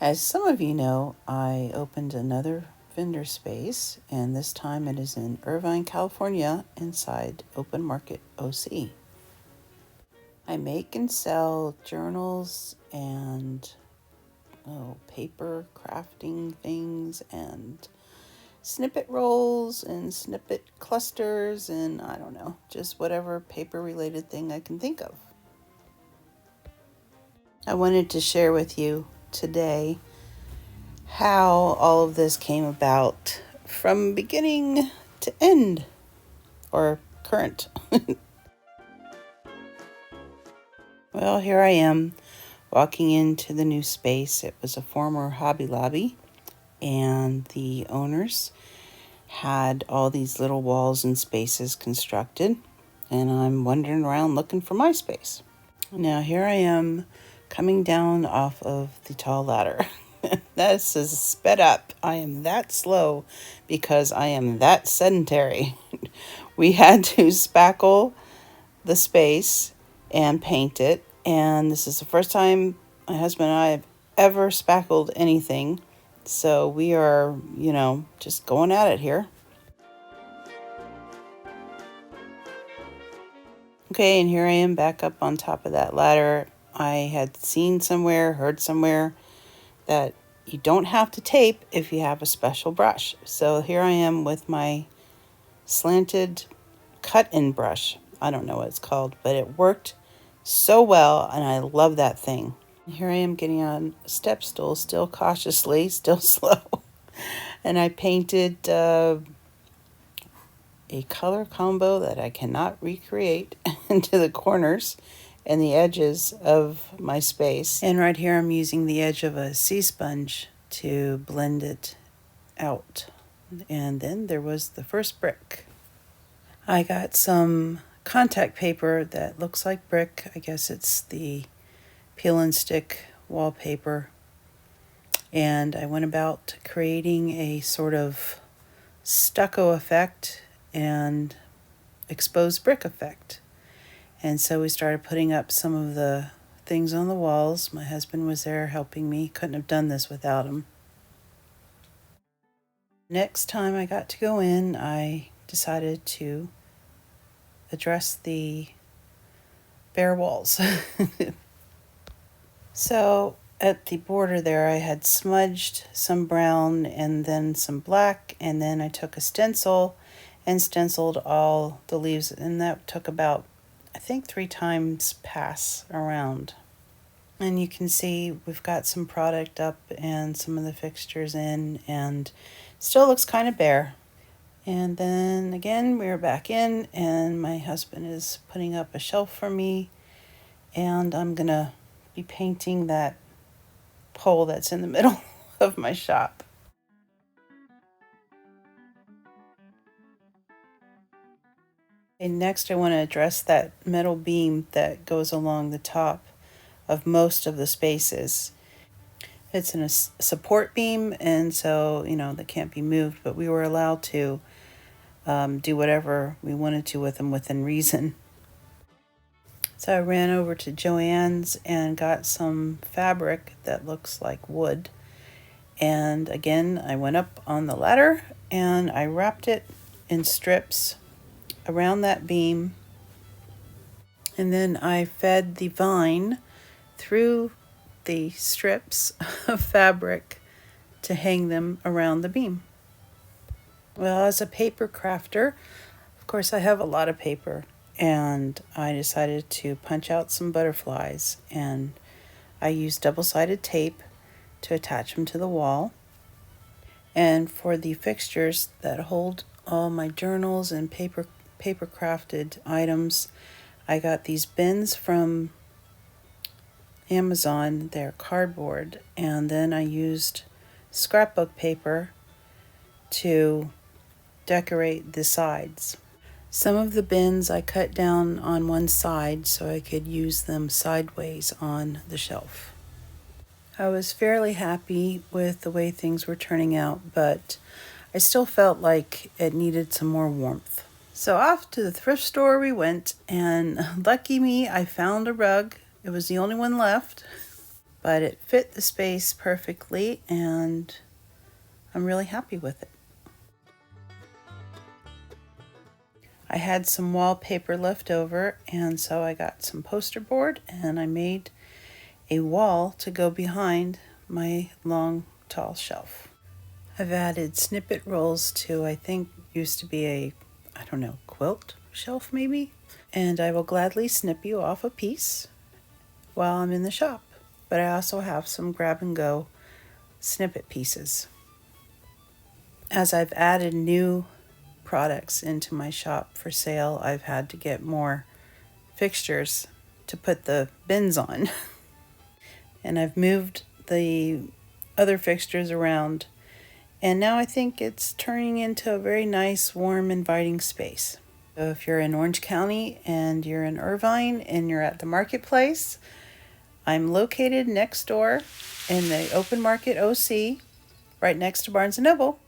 As some of you know, I opened another vendor space, and this time it is in Irvine, California, inside Open Market OC. I make and sell journals and paper crafting things and snippet rolls and snippet clusters and I don't know, just whatever paper related thing I can think of. I wanted to share with you today how all of this came about from beginning to end or current. Well, here I am walking into the new space. It was a former Hobby Lobby, and the owners had all these little walls and spaces constructed, and I'm wandering around looking for my space. Now, here I am coming down off of the tall ladder. This is sped up. I am that slow because I am that sedentary. We had to spackle the space and paint it, and this is the first time my husband and I have ever spackled anything. So we are, just going at it here. Okay, and here I am back up on top of that ladder. I had seen somewhere, heard somewhere that you don't have to tape if you have a special brush. So here I am with my slanted cut-in brush. I don't know what it's called, but it worked so well, and I love that thing. Here I am getting on a step stool, still cautiously, still slow. And I painted a color combo that I cannot recreate into the corners and the edges of my space. And right here I'm using the edge of a sea sponge to blend it out. And then there was the first brick. I got some contact paper that looks like brick. I guess it's the peel and stick wallpaper. And I went about creating a sort of stucco effect and exposed brick effect. And so we started putting up some of the things on the walls. My husband was there helping me. Couldn't have done this without him. Next time I got to go in, I decided to address the bare walls. So at the border there, I had smudged some brown and then some black, and then I took a stencil and stenciled all the leaves, and that took about, I think, 3 times pass around. And you can see we've got some product up and some of the fixtures in, and still looks kind of bare. And then again, we are back in, and my husband is putting up a shelf for me, and I'm gonna be painting that pole that's in the middle of my shop. And next I want to address that metal beam that goes along the top of most of the spaces. It's a support beam, and so, that can't be moved, but we were allowed to do whatever we wanted to with them within reason. So I ran over to Joann's and got some fabric that looks like wood. And again, I went up on the ladder and I wrapped it in strips around that beam. And then I fed the vine through the strips of fabric to hang them around the beam. Well, as a paper crafter, of course, I have a lot of paper, and I decided to punch out some butterflies, and I used double-sided tape to attach them to the wall. And for the fixtures that hold all my journals and paper crafted items, I got these bins from Amazon. They're cardboard, and then I used scrapbook paper to decorate the sides. Some of the bins I cut down on one side so I could use them sideways on the shelf. I was fairly happy with the way things were turning out, but I still felt like it needed some more warmth. So off to the thrift store we went, and lucky me, I found a rug. It was the only one left. but it fit the space perfectly and I'm really happy with it. I had some wallpaper left over, and so I got some poster board and I made a wall to go behind my long, tall shelf. I've added snippet rolls to, I think, used to be a, I don't know, quilt shelf maybe? And I will gladly snip you off a piece while I'm in the shop. But I also have some grab and go snippet pieces. As I've added new products into my shop for sale, I've had to get more fixtures to put the bins on. And I've moved the other fixtures around, and now I think it's turning into a very nice, warm, inviting space. So if you're in Orange County and you're in Irvine and you're at the marketplace, I'm located next door in the Open Market OC, right next to Barnes & Noble.